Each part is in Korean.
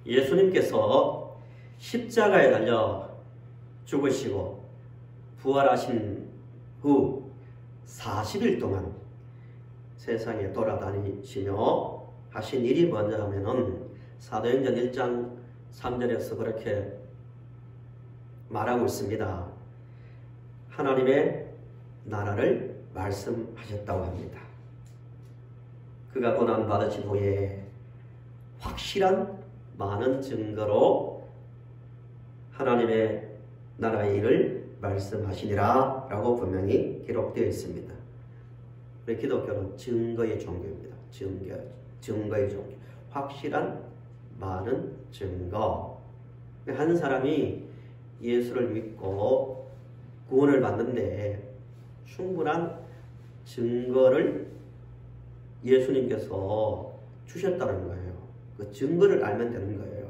예수님께서 십자가에 달려 죽으시고 부활하신 후 40일 동안 세상에 돌아다니시며 하신 일이 뭐냐 하면은 사도행전 1장 3절에서 그렇게 말하고 있습니다. 하나님의 나라를 말씀하셨다고 합니다. 그가 고난받으신 후에 확실한 많은 증거로 하나님의 나라의 일을 말씀하시니라 라고 분명히 기록되어 있습니다. 우리 기독교는 증거의 종교입니다. 증거의 종교. 확실한 많은 증거. 한 사람이 예수를 믿고 구원을 받는데 충분한 증거를 예수님께서 주셨다는 거예요. 그 증거를 알면 되는 거예요.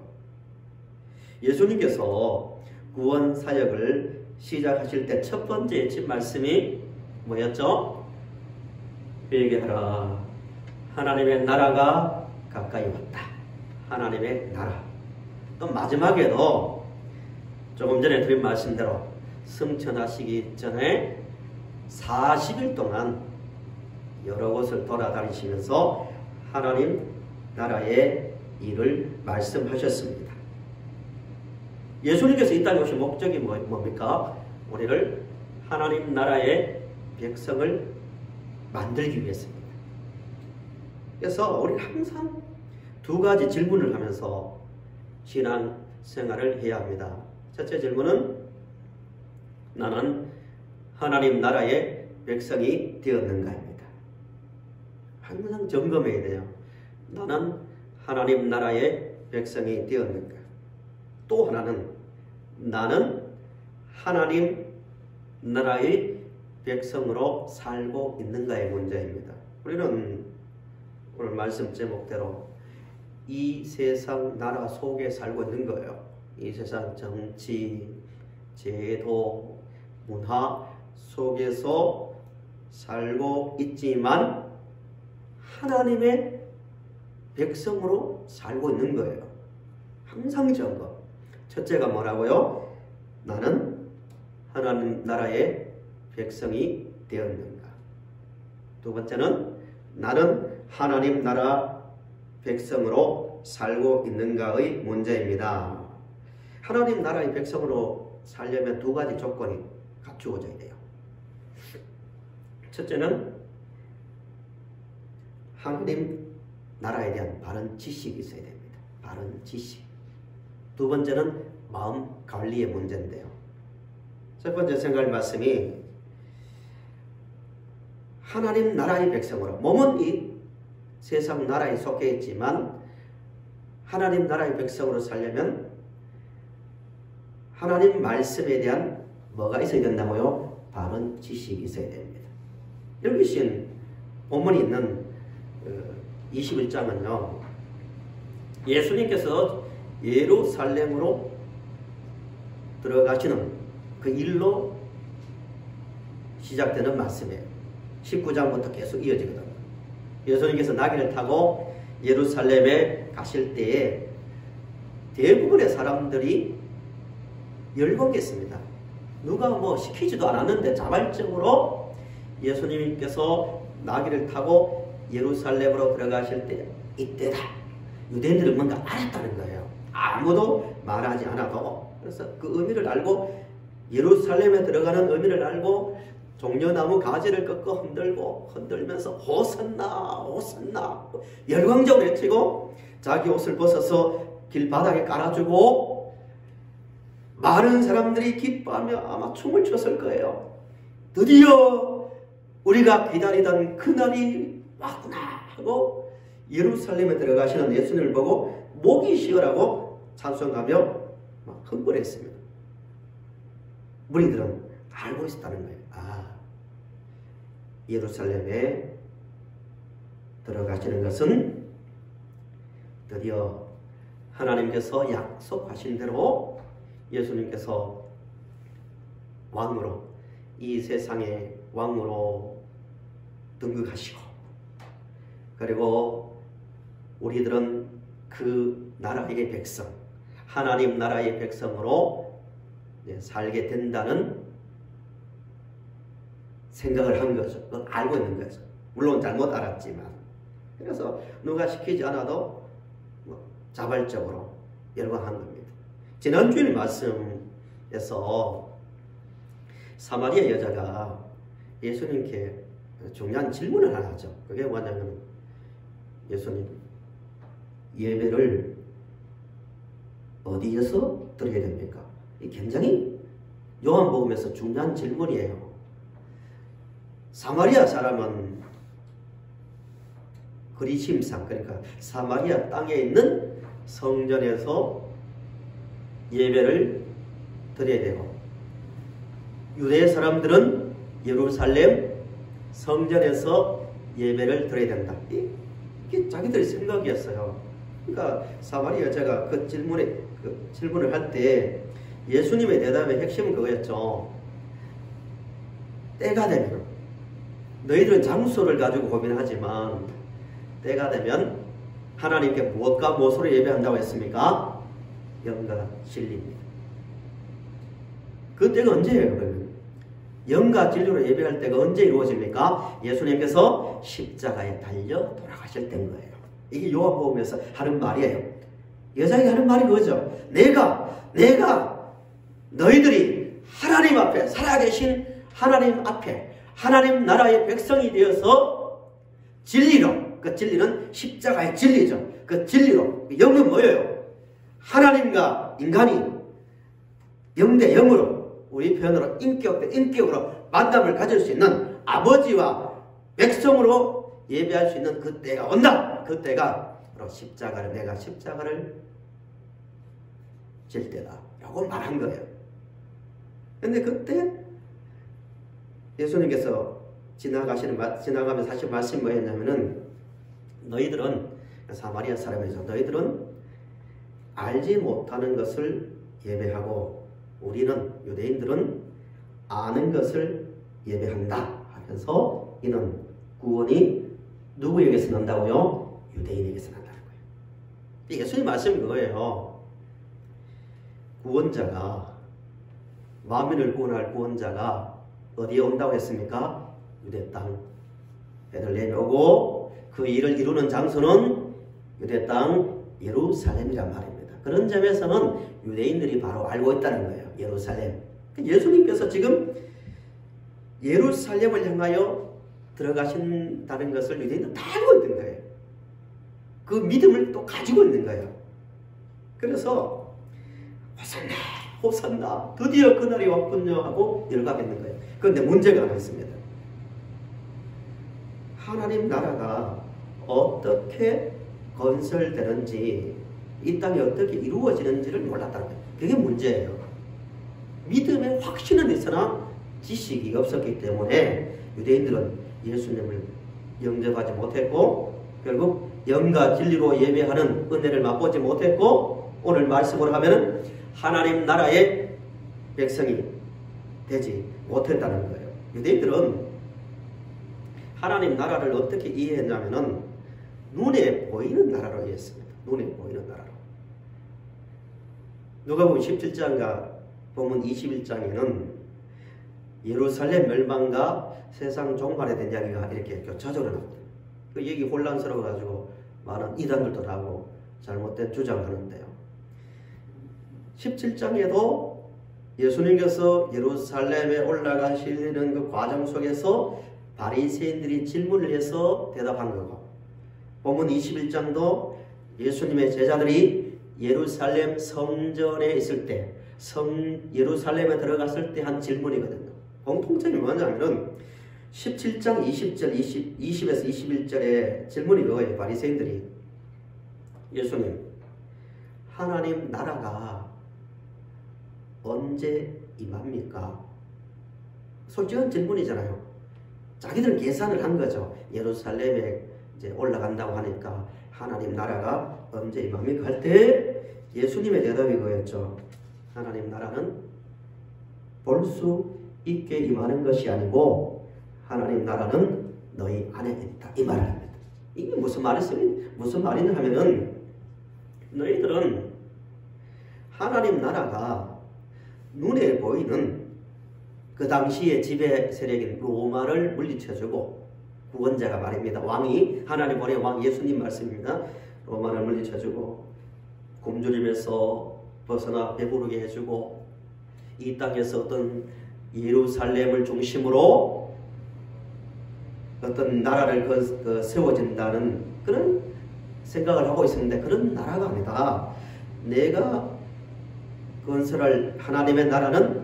예수님께서 구원 사역을 시작하실 때 첫 번째 예침 말씀이 뭐였죠? 회개하라. 하나님의 나라가 가까이 왔다. 하나님의 나라. 또 마지막에도 조금 전에 드린 말씀대로 승천하시기 전에 40일 동안 여러 곳을 돌아다니시면서 하나님 나라의 일을 말씀하셨습니다. 예수님께서 이 땅에 오신 목적이 뭡니까? 우리를 하나님 나라의 백성을 만들기 위해서입니다. 그래서 우리는 항상 두 가지 질문을 하면서 신앙 생활을 해야 합니다. 첫째 질문은 나는 하나님 나라의 백성이 되었는가입니다. 항상 점검해야 돼요. 나는 하나님 나라의 백성이 되었는가. 또 하나는 나는 하나님 나라의 백성으로 살고 있는가의 문제입니다. 우리는 오늘 말씀 제목대로 이 세상 나라 속에 살고 있는 거예요. 이 세상 정치, 제도, 문화 속에서 살고 있지만 하나님의 백성으로 살고 있는 거예요. 항상 점검. 첫째가 뭐라고요? 나는 하나님 나라의 백성이 되었는가. 두 번째는 나는 하나님 나라 백성으로 살고 있는가의 문제입니다. 하나님 나라의 백성으로 살려면 두 가지 조건이 갖추어져야 돼요. 첫째는 하나님 나라에 대한 바른 지식이 있어야 됩니다. 바른 지식. 두 번째는 마음 관리의 문제인데요. 첫 번째 생각할 말씀이 하나님 나라의 백성으로, 몸은 이 세상 나라에 속해 있지만 하나님 나라의 백성으로 살려면 하나님 말씀에 대한 뭐가 있어야 된다고요? 바른 지식이 있어야 됩니다. 여기 신 본문이 있는 21장은요. 예수님께서 예루살렘으로 들어가시는 그 일로 시작되는 말씀이에요. 19장부터 계속 이어지거든요. 예수님께서 나귀를 타고 예루살렘에 가실 때에 대부분의 사람들이 열광했습니다. 누가 뭐 시키지도 않았는데 자발적으로 예수님께서 나귀를 타고 예루살렘으로 들어가실 때 이때다. 유대인들은 뭔가 알았다는 거예요. 아무도 말하지 않아도. 그래서 그 의미를 알고 예루살렘에 들어가는 의미를 알고 종려나무 가지를 꺾어 흔들면서 호산나 호산나 열광적으로 외치고 자기 옷을 벗어서 길바닥에 깔아주고 많은 사람들이 기뻐하며 아마 춤을 췄을 거예요. 드디어 우리가 기다리던 그날이 왔구나 하고 예루살렘에 들어가시는 예수님을 보고 목이 쉬어라고 찬송하며 막 흥분했습니다. 무리들은 알고 있었다는 거예요. 예루살렘에 들어가시는 것은 드디어 하나님께서 약속하신 대로 예수님께서 왕으로, 이 세상의 왕으로 등극하시고, 그리고 우리들은 그 나라의 백성, 하나님 나라의 백성으로 살게 된다는 생각을 한 거죠. 그걸 알고 있는 거죠. 물론 잘못 알았지만. 그래서 누가 시키지 않아도 자발적으로 열광한 겁니다. 지난주일 말씀에서 사마리아 여자가 예수님께 중요한 질문을 하나 하죠. 그게 뭐냐면, 예수님, 예배를 어디에서 드려야 됩니까? 이 굉장히 요한복음에서 중요한 질문이에요. 사마리아 사람은 그리심상, 그러니까 사마리아 땅에 있는 성전에서 예배를 드려야 되고, 유대 사람들은 예루살렘 성전에서 예배를 드려야 된다. 이게 자기들의 생각이었어요. 그러니까 사마리아 여자가 그 질문을 할 때 예수님의 대답의 핵심은 그거였죠. 때가 되면, 너희들은 장소를 가지고 고민하지만 때가 되면 하나님께 무엇과 무엇으로 예배한다고 했습니까? 영과 진리입니다. 그 때가 언제예요? 그러면 영과 진리로 예배할 때가 언제 이루어집니까? 예수님께서 십자가에 달려 돌아가실 때인 거예요. 이게 요한복음에서 하는 말이에요. 여자에게 하는 말이 그거죠. 내가 너희들이 하나님 앞에, 살아계신 하나님 앞에 하나님 나라의 백성이 되어서 진리로, 그 진리는 십자가의 진리죠. 그 진리로, 영은 뭐예요? 하나님과 인간이 영 대 영으로, 우리 표현으로 인격 대 인격으로 만남을 가질 수 있는 아버지와 백성으로 예배할 수 있는 그 때가 온다. 그 때가 바로 내가 십자가를 질 때다 라고 말한 거예요. 근데 그때 예수님께서 지나가면서 하신 말씀이 뭐였냐면은, 너희들은, 사마리아 사람에서 너희들은 알지 못하는 것을 예배하고 우리는, 유대인들은 아는 것을 예배한다 하면서, 이는 구원이 누구에게서 난다고요? 유대인에게서 난다는 거예요. 예수님 말씀이 그거예요. 구원자가, 만민을 구원할 구원자가 어디에 온다고 했습니까? 유대 땅 베들레헴에 오고, 그 일을 이루는 장소는 유대 땅 예루살렘이란 말입니다. 그런 점에서는 유대인들이 바로 알고 있다는 거예요. 예루살렘. 예수님께서 지금 예루살렘을 향하여 들어가신다는 것을 유대인들은 다 알고 있는 거예요. 그 믿음을 또 가지고 있는 거예요. 그래서 호산나 호산나, 드디어 그날이 왔군요 하고 열광했는 거예요. 그런데 문제가 하나 있습니다. 하나님 나라가 어떻게 건설되는지, 이 땅이 어떻게 이루어지는지를 몰랐다는 거예요. 그게 문제예요. 믿음의 확신은 있으나 지식이 없었기 때문에 유대인들은 예수님을 영접하지 못했고, 결국 영과 진리로 예배하는 은혜를 맛보지 못했고, 오늘 말씀으로 하면 하나님 나라의 백성이 되지 못했다는 거예요. 유대인들은 하나님 나라를 어떻게 이해했냐면은 눈에 보이는 나라로 이해했습니다. 눈에 보이는 나라로. 누가복음 17장과 본문 21장에는 예루살렘 멸망과 세상 종말에 대한 이야기가 이렇게 교차적으로 나옵니다. 그 얘기 혼란스러워가지고 많은 이단들도 나오고 잘못된 주장을 하는데요. 17장에도 예수님께서 예루살렘에 올라가시는 그 과정 속에서 바리새인들이 질문을 해서 대답한 거고, 본문 21장도 예수님의 제자들이 예루살렘 성전에 있을 때, 예루살렘에 들어갔을 때 한 질문이거든요. 공통점이 뭐냐면은 17장 20절, 20에서 21절에 질문이 그거예요. 바리새인들이 예수님, 하나님 나라가 언제 임합니까? 솔직한 질문이잖아요. 자기들은 계산을 한 거죠. 예루살렘에 이제 올라간다고 하니까 하나님 나라가 언제 임합니까? 할 때 예수님의 대답이 그거였죠. 하나님 나라는 볼 수 있게 임하는 것이 아니고 하나님 나라는 너희 안에 있다. 이 말을 합니다. 이게 무슨 말이냐 하면은 너희들은 하나님 나라가 눈에 보이는 그 당시의 지배 세력인 로마를 물리쳐주고, 구원자가 말입니다. 왕이, 하나님 보낸 왕 예수님 말씀입니다. 로마를 물리쳐주고 굶주림에서 벗어나 배부르게 해주고, 이 땅에서 어떤 예루살렘을 중심으로 어떤 나라를 세워진다는 그런 생각을 하고 있었는데, 그런 나라가 아니다. 내가 건설할 하나님의 나라는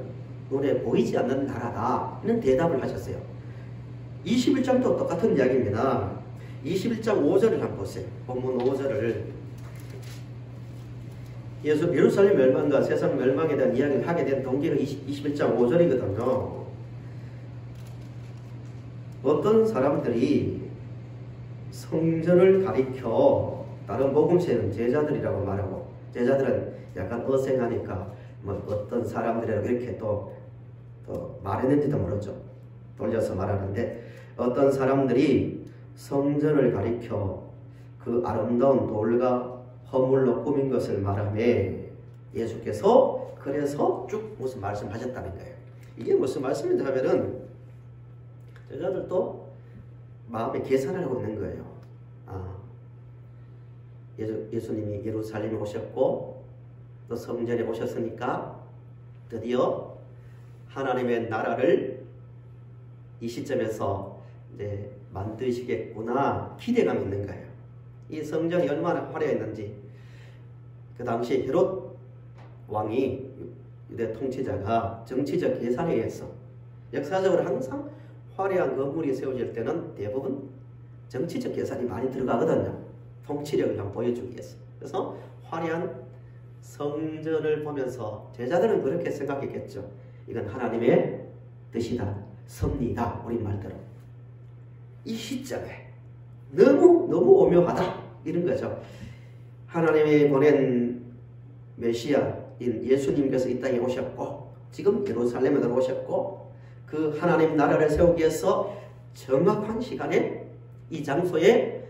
눈에 보이지 않는 나라다. 이런 대답을 하셨어요. 21장도 똑같은 이야기입니다. 21장 5절을 한번 보세요. 본문 5절을. 예루살렘 멸망과 세상 멸망에 대한 이야기를 하게 된 동기가 21장 5절이거든요. 어떤 사람들이 성전을 가리켜 다른 복음서에는 제자들이라고 말하고, 제자들은 약간 어색하니까 뭐 어떤 사람들이라고 이렇게 또 말했는지도 모르죠. 돌려서 말하는데, 어떤 사람들이 성전을 가리켜 그 아름다운 돌과 허물로 꾸민 것을 말하며, 예수께서 그래서 쭉 무슨 말씀하셨다는 거예요. 이게 무슨 말씀인지 하면은 제자들도 마음에 계산을 하고 있는 거예요. 예수님이 예루살렘에 오셨고 또 성전에 오셨으니까 드디어 하나님의 나라를 이 시점에서 이제 만드시겠구나 기대감이 있는 거예요. 이 성전이 얼마나 화려했는지, 그 당시 헤롯 왕이, 유대 통치자가 정치적 계산에 의해서, 역사적으로 항상 화려한 건물이 세워질 때는 대부분 정치적 계산이 많이 들어가거든요. 통치력을 좀 보여주기 위해서. 그래서 화려한 성전을 보면서 제자들은 그렇게 생각했겠죠. 이건 하나님의 뜻이다, 섭리다, 우리말대로. 이 시점에 너무 오묘하다, 이런 거죠. 하나님이 보낸 메시아인 예수님께서 이 땅에 오셨고, 지금 예루살렘에 들어오셨고, 그 하나님 나라를 세우기 위해서 정확한 시간에 이 장소에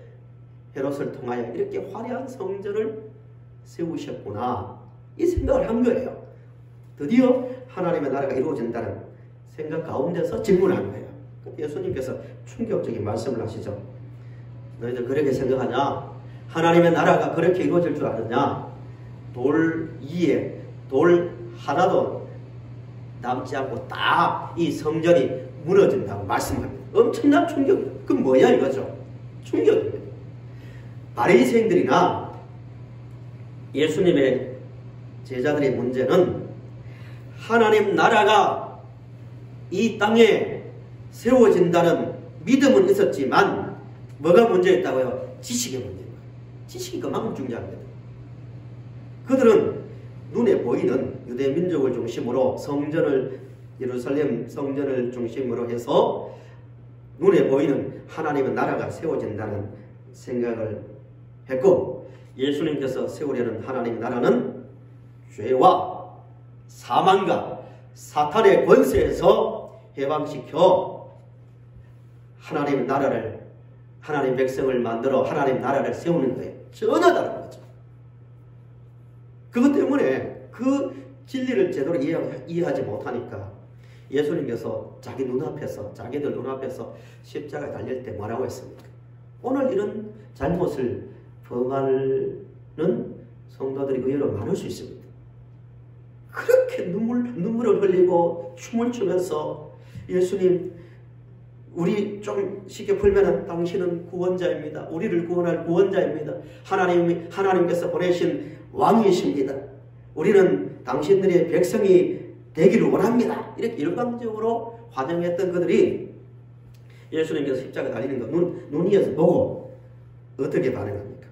헤롯을 통하여 이렇게 화려한 성전을 세우셨구나, 이 생각을 한 거예요. 드디어 하나님의 나라가 이루어진다는 생각 가운데서 질문한 거예요. 예수님께서 충격적인 말씀을 하시죠. 너희들 그렇게 생각하냐? 하나님의 나라가 그렇게 이루어질 줄 아느냐? 돌 위에 돌 하나도 남지 않고 딱 이 성전이 무너진다고 말씀합니다. 엄청난 충격이에요. 그건 뭐야 이거죠? 충격입니다. 바리새인들이나 예수님의 제자들의 문제는 하나님 나라가 이 땅에 세워진다는 믿음은 있었지만 뭐가 문제였다고요? 지식의 문제예요. 지식이 그만큼 중요합니다. 그들은 눈에 보이는 유대 민족을 중심으로 예루살렘 성전을 중심으로 해서 눈에 보이는 하나님의 나라가 세워진다는 생각을 했고, 예수님께서 세우려는 하나님의 나라는 죄와 사망과 사탄의 권세에서 해방시켜 하나님의 나라를, 하나님 백성을 만들어 하나님 나라를 세우는 거예요. 전혀 다른 거죠. 그것 때문에 그 진리를 제대로 이해하지 못하니까 예수님께서 자기들 눈앞에서 십자가에 달릴 때 뭐라고 했습니까? 오늘 이런 잘못을 범하는 성도들이 의외로 많을 수 있습니다. 그렇게 눈물을 흘리고 춤을 추면서, 예수님, 우리 좀 쉽게 풀면은 당신은 구원자입니다. 우리를 구원할 구원자입니다. 하나님께서 보내신 왕이십니다. 우리는 당신들의 백성이 되기를 원합니다. 이렇게 일방적으로 환영했던 그들이 예수님께서 십자가 달리는 거 눈 위에서 보고 어떻게 반응합니까?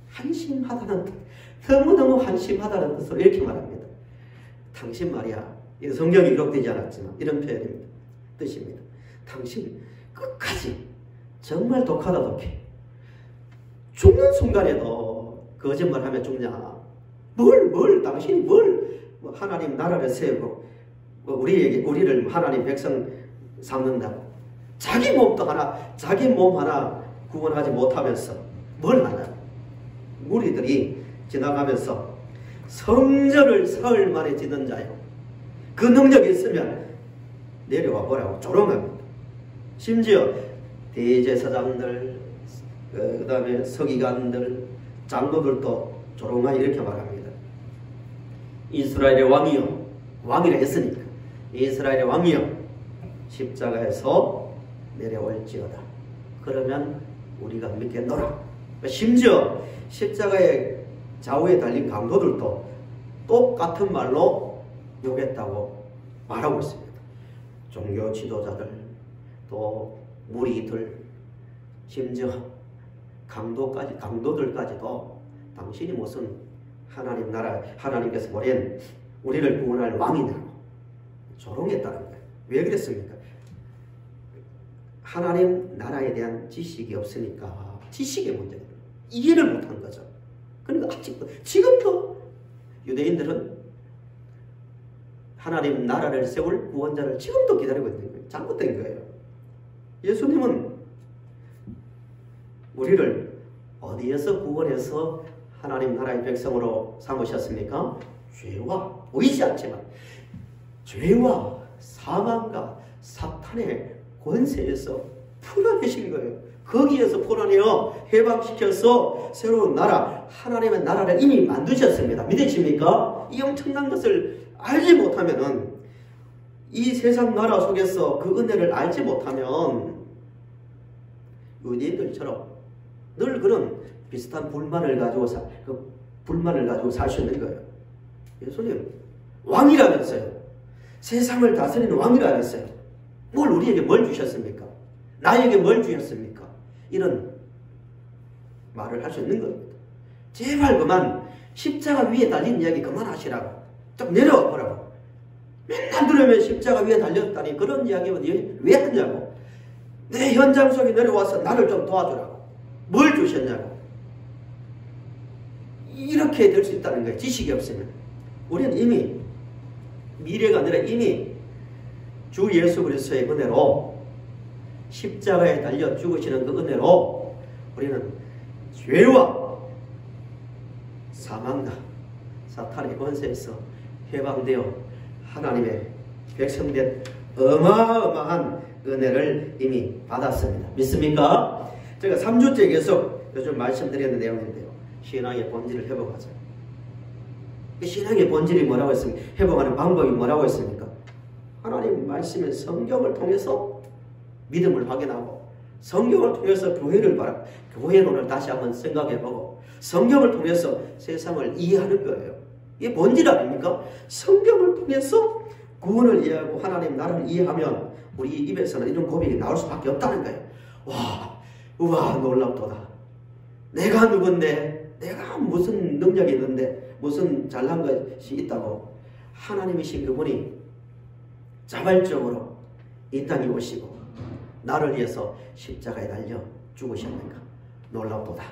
한심하다는 뜻, 너무너무 한심하다는 뜻으로 이렇게 말합니다. 당신 말이야, 이 성경에 기록되지 않았지만 이런 표현입니다. 뜻입니다. 당신 끝까지 정말 독하다 독해. 죽는 순간에도 거짓말하면 죽냐? 당신이 하나님 나라를 세우고 우리를 하나님 백성 삼는다. 자기 몸 하나 구원하지 못하면서 뭘 하나? 무리들이 지나가면서 성전을 사흘 만에 짓는 자요. 그 능력이 있으면 내려와 보라고 조롱합니다. 심지어 대제사장들, 그 다음에 서기관들, 장로들도 조롱하여 이렇게 말합니다. 이스라엘의 왕이여, 왕이라 했으니까 이스라엘의 왕이여 십자가에서 내려올지어다. 그러면 우리가 믿겠노라. 심지어 십자가의 좌우에 달린 강도들도 똑같은 말로 욕했다고 말하고 있습니다. 종교 지도자들, 또 무리들, 심지어 강도들까지도 당신이 무슨 하나님 나라, 하나님께서 보낸 우리를 구원할 왕이냐고 조롱했다는 거예요. 왜 그랬습니까? 하나님 나라에 대한 지식이 없으니까 지식의 문제입니다. 이해를 못한 거죠. 그러니까 아직도 지금도 유대인들은 하나님 나라를 세울 구원자를 지금도 기다리고 있는 거예요. 잘못된 거예요. 예수님은 우리를 어디에서 구원해서 하나님 나라의 백성으로 삼으셨습니까? 죄와 보이지 않지만 죄와 사망과 사탄의 권세에서 풀어내신 거예요. 거기에서 풀어내어 해방시켜서 새로운 나라, 하나님의 나라를 이미 만드셨습니다. 믿으십니까? 이 엄청난 것을 알지 못하면은, 이 세상 나라 속에서 그 은혜를 알지 못하면 유대인들처럼 늘 그런 비슷한 불만을 가지고 살 수 있는 거예요. 예수님 왕이라면서요. 세상을 다스리는 왕이라면서요. 우리에게 뭘 주셨습니까? 나에게 뭘 주셨습니까? 이런 말을 할 수 있는 겁니다. 제발 그만 십자가 위에 달린 이야기 그만하시라고. 좀 내려와 보라고. 맨날 들으면 십자가 위에 달렸다니 그런 이야기는 왜 하냐고. 내 현장 속에 내려와서 나를 좀 도와주라고. 뭘 주셨냐고. 이렇게 될 수 있다는 거예요. 지식이 없으면. 우리는 이미 미래가 아니라 이미 주 예수 그리스도의 은혜로 십자가에 달려 죽으시는 그 은혜로 우리는 죄와 사망과 사탄의 권세에서 해방되어 하나님의 백성된 어마어마한 은혜를 이미 받았습니다. 믿습니까? 제가 3주째 계속 요즘 말씀드리는 내용인데요. 신앙의 본질을 회복하자. 신앙의 본질이 뭐라고 했습니까? 회복하는 방법이 뭐라고 했습니까? 하나님 말씀의 성경을 통해서 믿음을 확인하고, 성경을 통해서 교회를 바라고, 교회론을 다시 한번 생각해보고, 성경을 통해서 세상을 이해하는 거예요. 이게 본질 아닙니까? 성경을 통해서 구원을 이해하고 하나님 나라를 이해하면 우리 입에서는 이런 고백이 나올 수밖에 없다는 거예요. 우와 놀랍도다. 내가 누군데, 내가 무슨 능력이 있는데, 무슨 잘난 것이 있다고 하나님이신 그분이 자발적으로 이 땅에 오시고 나를 위해서 십자가에 달려 죽으셨는가. 놀랍도다.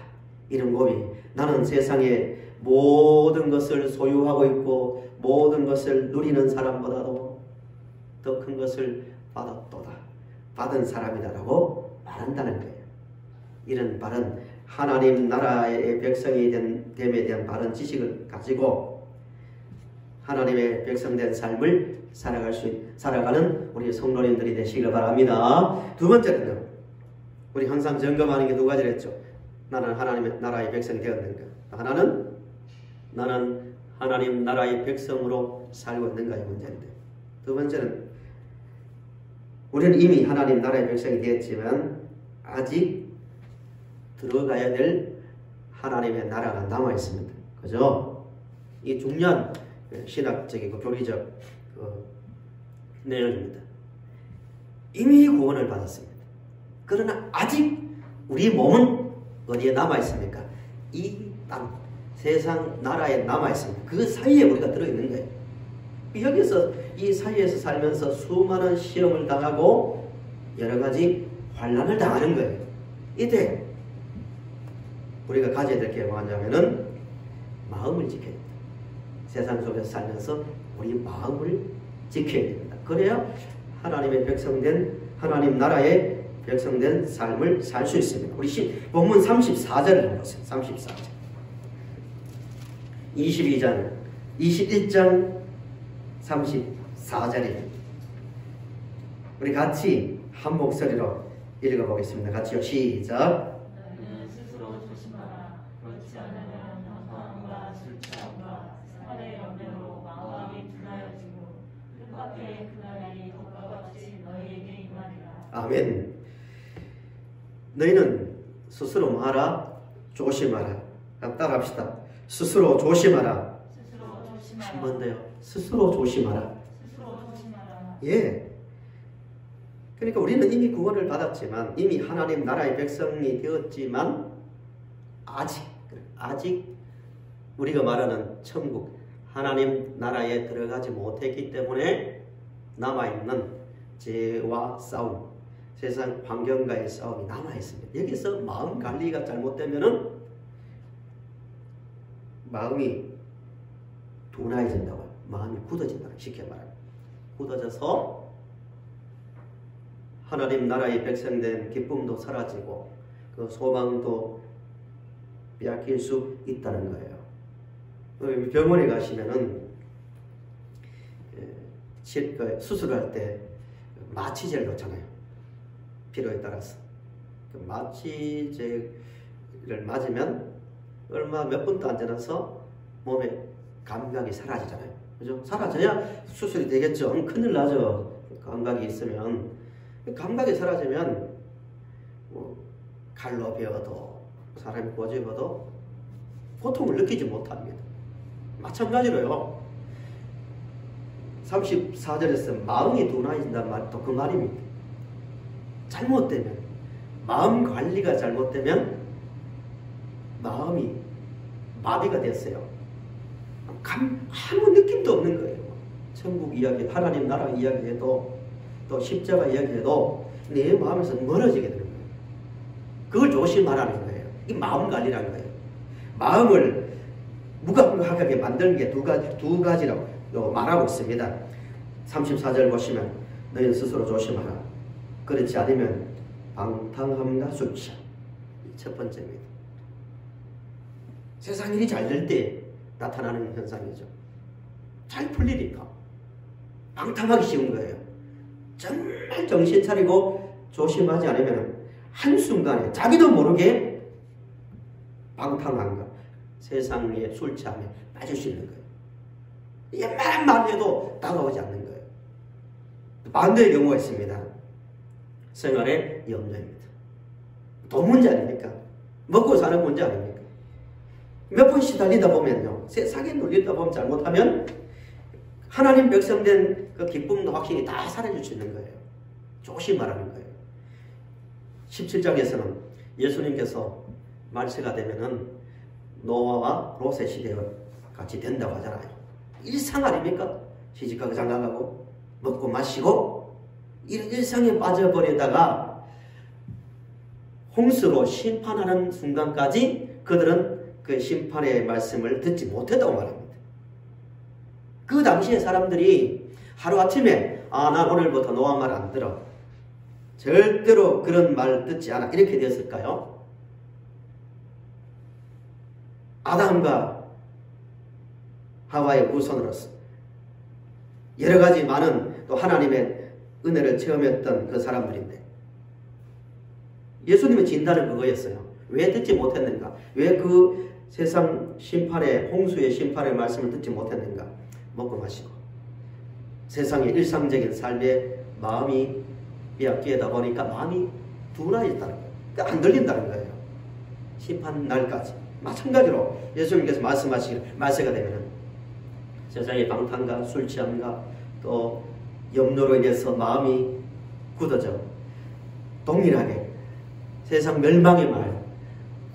이런 고백이, 나는 세상에 모든 것을 소유하고 있고 모든 것을 누리는 사람보다도 더 큰 것을 받았도다. 받은 사람이다라고 말한다는 거예요. 이런 바른 하나님 나라의 백성이 됨에 대한 바른 지식을 가지고 하나님의 백성된 삶을 살아가는 우리 성도님들이 되시길 바랍니다. 두 번째는요, 우리 항상 점검하는 게 두 가지를 했죠. 나는 하나님의 나라의 백성이 되었는가. 나는 하나님 나라의 백성으로 살고 있는가의 문제인데, 두 번째는 우리는 이미 하나님 나라의 백성이 되었지만 아직 들어가야 될 하나님의 나라가 남아 있습니다. 그죠? 이 중요한 신학적이고 교리적 내용입니다. 이미 구원을 받았습니다. 그러나 아직 우리 몸은 어디에 남아 있습니까? 이 땅, 세상 나라에 남아 있습니다. 그 사이에 우리가 들어있는 거예요. 여기서 이 사이에서 살면서 수많은 시험을 당하고 여러 가지 환난을 당하는 거예요. 이때 우리가 가져야 될 게 뭐냐면은 마음을 지켜야 됩니다. 세상 속에서 살면서 우리 마음을 지켜야 됩니다. 그래야 하나님의 백성된, 하나님 나라의 백성된 삶을 살 수 있습니다. 우리 본문 34절을 한번 보세요. 34절. 22장 21장 34절입니다. 우리 같이 한 목소리로 읽어보겠습니다. 같이요. 시작. 너희는 스스로 조심하라. 그렇지 않으면 방탕함과 술 취함과 생활의 염려로 마음이 둔하여지고 뜻밖의 그날이 덕과 같이 너희에게 임하리라. 아멘. 너희는 스스로 뭐하라? 조심하라. 따라합시다. 스스로 조심하라. 스스로 조심하라. 한 번 더요. 스스로 조심하라. 스스로 조심하라. 예. 그러니까 우리는 이미 구원을 받았지만, 이미 하나님 나라의 백성이 되었지만, 아직 우리가 말하는 천국, 하나님 나라에 들어가지 못했기 때문에 남아있는 죄와 싸움, 세상 환경과의 싸움이 남아있습니다. 여기서 마음 관리가 잘못되면은 마음이 둔해진다고요. 마음이 굳어진다고, 쉽게 말하면. 굳어져서 하나님 나라의 백성된 기쁨도 사라지고 그 소망도 빼앗길 수 있다는 거예요. 병원에 가시면은 수술할 때 마취제를 넣잖아요. 필요에 따라서. 그 마취제를 맞으면 몇 분도 안 지나서 몸에 감각이 사라지잖아요. 그죠? 사라져야 수술이 되겠죠. 큰일 나죠. 감각이 있으면. 감각이 사라지면 칼로 베어도 사람이 꼬집어도 고통을 느끼지 못합니다. 마찬가지로요. 34절에서 마음이 둔해진다는 말도 그 말입니다. 잘못되면, 마음 관리가 잘못되면 마음이 마비가 됐어요. 아무 느낌도 없는 거예요. 천국 이야기, 하나님 나라 이야기해도 또 십자가 이야기해도 내 마음에서 멀어지게 되는 거예요. 그걸 조심하라는 거예요. 이 마음 관리라는 거예요. 마음을 무감각하게 만드는 게 두 가지라고 말하고 있습니다. 34절 보시면 너희는 스스로 조심하라. 그렇지 않으면 방탕함과 술 취함. 첫 번째입니다. 세상 일이 잘 될 때 나타나는 현상이죠. 잘 풀리니까 방탕하기 쉬운 거예요. 정말 정신 차리고 조심하지 않으면 한순간에 자기도 모르게 방탕함과 세상의 술 취함에 빠질 수 있는 거예요. 이게 말만 해도 다가오지 않는 거예요. 반대의 경우가 있습니다. 생활의 염려입니다. 돈 문제 아닙니까? 먹고 사는 문제 아닙니까? 몇 번 시달리다 보면요, 세상에 눌리다 보면 잘못하면 하나님 백성된 그 기쁨도 확신이 다 사라질 수 있는 거예요. 조심하라는 거예요. 17장에서는 예수님께서 말세가 되면은 노아와 롯의 시대가 같이 된다고 하잖아요. 일상 아닙니까? 시집가고 장가가고 먹고 마시고 이런 일상에 빠져버리다가 홍수로 심판하는 순간까지 그들은 그 심판의 말씀을 듣지 못했다고 말합니다. 그 당시에 사람들이 하루아침에 나 오늘부터 노아 말 안 들어, 절대로 그런 말 듣지 않아, 이렇게 되었을까요? 아담과 하와의 후손으로서 여러 가지 많은 또 하나님의 은혜를 체험했던 그 사람들인데, 예수님의 진단은 그거였어요. 왜 듣지 못했는가? 왜 그 세상 심판의, 홍수의 심판의 말씀을 듣지 못했는가? 먹고 마시고 세상의 일상적인 삶에 마음이 빼앗기다 보니까 마음이 둔해졌다는 거예요. 그러니까 안 들린다는 거예요. 심판 날까지. 마찬가지로 예수님께서 말씀하시기를 말세가 되면은 세상의 방탕과 술 취함과 또 염려로 인해서 마음이 굳어져 동일하게 세상 멸망의 말,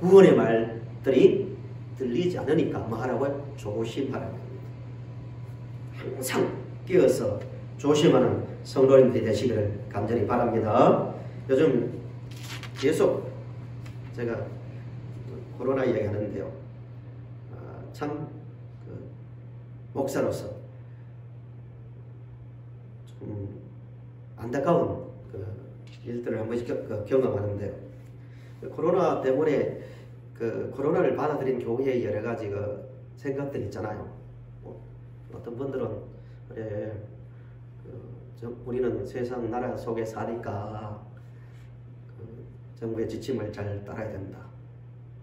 구원의 말들이 들리지 않으니까 뭐 하라고요? 조심하라고 합니다. 항상 깨어서 조심하는 성도님들이 되시기를 간절히 바랍니다. 요즘 계속 제가 코로나 이야기하는데요. 참 목사로서 좀 안타까운 일들을 한 번씩 경험하는데요. 코로나 때문에 코로나를 받아들인 교회의 여러 가지 생각들 있잖아요. 어떤 분들은 그래, 우리는 세상 나라 속에 사니까 정부의 지침을 잘 따라야 된다.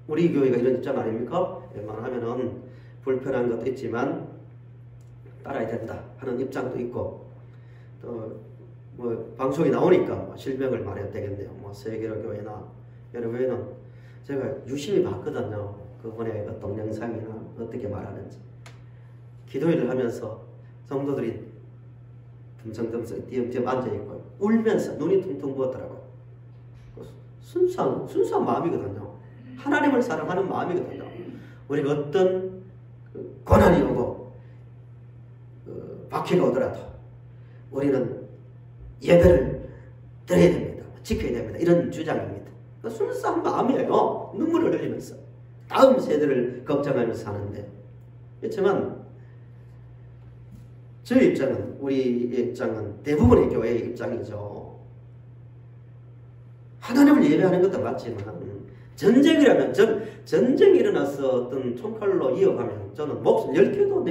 우리 교회가 이런 입장 아닙니까? 웬만하면은 불편한 것도 있지만 따라야 된다 하는 입장도 있고, 또 뭐 방송이 나오니까 뭐 실명을 말해도 되겠네요. 뭐 세계로 교회나 여러 교회는 제가 유심히 봤거든요. 그분의 그 동영상이나 어떻게 말하는지. 기도회를 하면서 성도들이 듬성듬성 띄엄띄엄 앉아있고 울면서 눈이 퉁퉁 부었더라고요. 순수한 마음이거든요. 하나님을 사랑하는 마음이거든요. 우리가 어떤 고난이 오고 박해가 오더라도 우리는 예배를 드려야 됩니다. 지켜야 됩니다. 이런 주장입니다. 순수한 마음이에요. 눈물을 흘리면서 다음 세대를 걱정하면서 사는데, 그렇지만 저희 입장은, 우리 입장은 대부분의 교회의 입장이죠. 하나님을 예배하는 것도 맞지만 전쟁이라면 전쟁이 일어나서 어떤 총칼로 이어가면 저는 목숨 10개도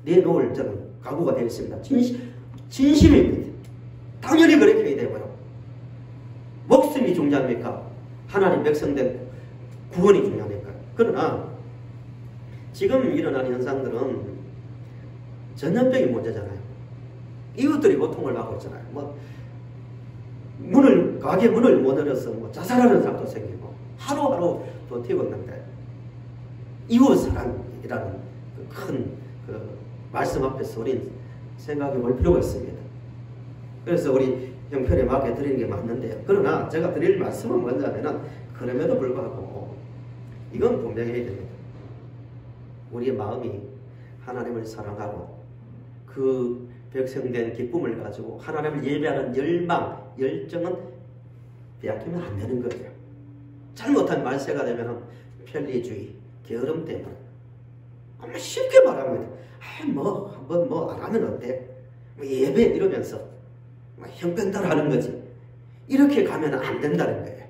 내놓을 저는 각오가 되어 있습니다. 진심입니다. 당연히 그렇게 해야 되고요. 목숨이 중요합니까? 하나님 백성된 구원이 중요합니까? 그러나 지금 일어나는 현상들은 전염병이 문제잖아요. 이웃들이 고통을 받고 있잖아요. 뭐 가게 문을 못 열어서 뭐 자살하는 사람도 생기고 하루하루 버티고 있는데, 이웃 사랑이라는 큰 말씀 앞에서 우린 생각해 볼 필요가 있습니다. 그래서 우리 형편에 맞게 드리는 게 맞는데요. 그러나 제가 드릴 말씀은 뭐냐면은, 그럼에도 불구하고 이건 분명히 해야 됩니다. 우리의 마음이 하나님을 사랑하고 그 백성된 기쁨을 가지고 하나님을 예배하는 열정은 빼앗기면 안 되는 거예요. 잘못한 말세가 되면 편리주의, 게으름 때문에 아마 쉽게 말합니다. 한번 안 하면 어때? 예배 이러면서 형편따라 하는 거지. 이렇게 가면 안 된다는 거예요.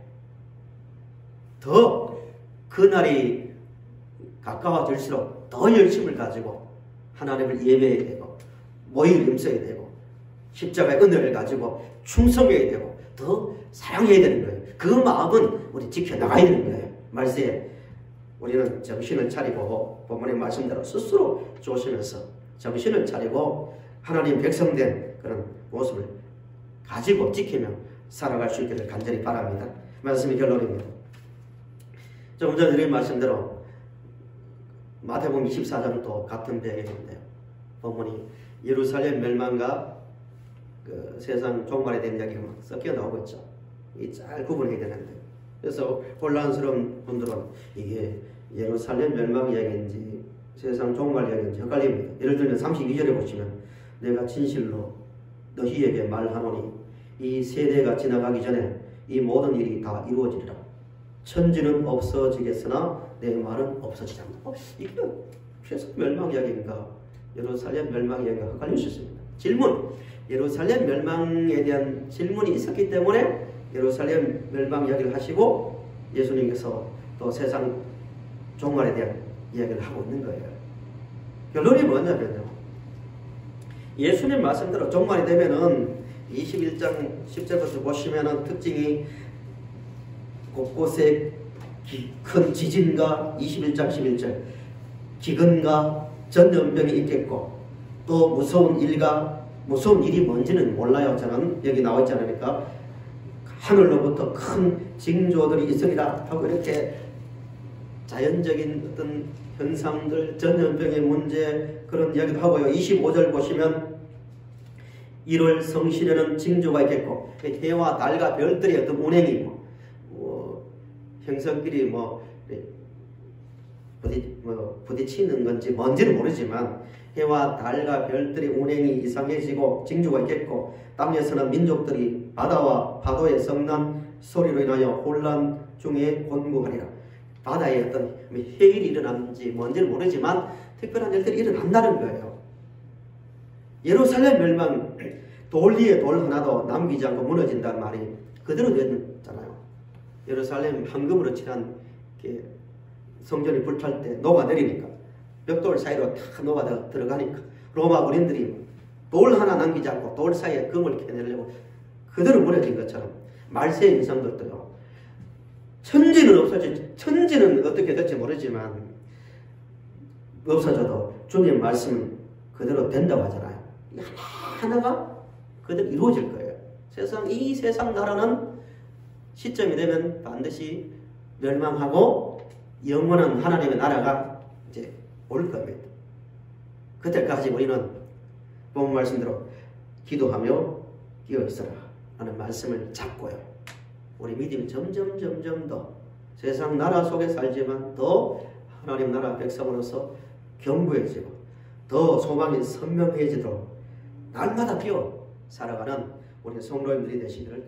더 그날이 가까워질수록 더 열심을 가지고 하나님을 예배해야 되고 모임을 임써야 되고 십자가의 은혜를 가지고 충성해야 되고 더 사랑해야 되는 거예요. 그 마음은 우리 지켜나가야 되는 거예요. 말세에 우리는 정신을 차리고 본문의 말씀대로 스스로 조심해서 정신을 차리고 하나님 백성된 그런 모습을 가지고 지키며 살아갈 수 있기를 간절히 바랍니다. 말씀이 결론입니다. 조금 전에 드린 말씀대로 마태복음 24장도 같은 배경인데요. 본문이 예루살렘 멸망과 그 세상 종말에 대한 이야기가 막 섞여 나오고 있죠. 이 잘 구분해야 되는데, 그래서 혼란스러운 분들은 이게 예루살렘 멸망 이야기인지 세상 종말 이야기인지 헷갈립니다. 예를 들면 32절에 보시면 내가 진실로 너희에게 말하노니 이 세대가 지나가기 전에 이 모든 일이 다 이루어지리라. 천지는 없어지겠으나 내 말은 없어지지 않는다. 이게 세상 멸망 이야기인가 예루살렘 멸망 이야기가 헷갈릴 수 있습니다. 질문, 예루살렘 멸망에 대한 질문이 있었기 때문에 예루살렘 멸망 이야기를 하시고 예수님께서 또 세상 종말에 대한 이야기를 하고 있는 거예요. 결론이 뭐냐면요, 예수님 말씀대로 종말이 되면은 21장 10절부터 보시면은 특징이 곳곳에 큰 지진과 21장 11절 기근과 전염병이 있겠고 또 무서운 일이 뭔지는 몰라요. 저는 여기 나와 있지 않습니까? 하늘로부터 큰 징조들이 있으리라 하고 이렇게 자연적인 어떤 현상들, 전염병의 문제 그런 이야기도 하고요. 25절 보시면 1월 성실에는 징조가 있겠고 해와 달과 별들의 어떤 운행이 형성끼리 부딪히는 건지 뭔지는 모르지만 해와 달과 별들의 운행이 이상해지고 징조가 있겠고 땅에서는 민족들이 바다와 파도의 성난 소리로 인하여 혼란 중에 곤고하리라. 바다에 어떤 해일이 일어났는지 뭔지는 모르지만 특별한 일들이 일어난다는 거예요. 예루살렘 멸망, 돌 위에 돌 하나도 남기지 않고 무너진다는 말이 그대로 되잖아요. 예루살렘 황금으로 칠한 성전이 불탈 때 녹아내리니까 벽돌 사이로 다 녹아 들어가니까 로마 군인들이 돌 하나 남기지 않고 돌 사이에 금을 캐내려고 그대로 무너진 것처럼 말세 인성들도요. 천지는 없어졌지. 천지는 어떻게 될지 모르지만 없어져도 주님 말씀은 그대로 된다고 하잖아요. 하나가 그대로 이루어질 거예요. 이 세상 나라는 시점이 되면 반드시 멸망하고 영원한 하나님의 나라가 이제 올 겁니다. 그때까지 우리는 본 말씀대로 기도하며 끼어있어라 라는 말씀을 잡고요. 우리 믿음이 점점 더 세상 나라 속에 살지만 더 하나님 나라 백성으로서 견고해지고 더 소망이 선명해지도록 날마다 비워 살아가는 우리 성도님들이 되시기를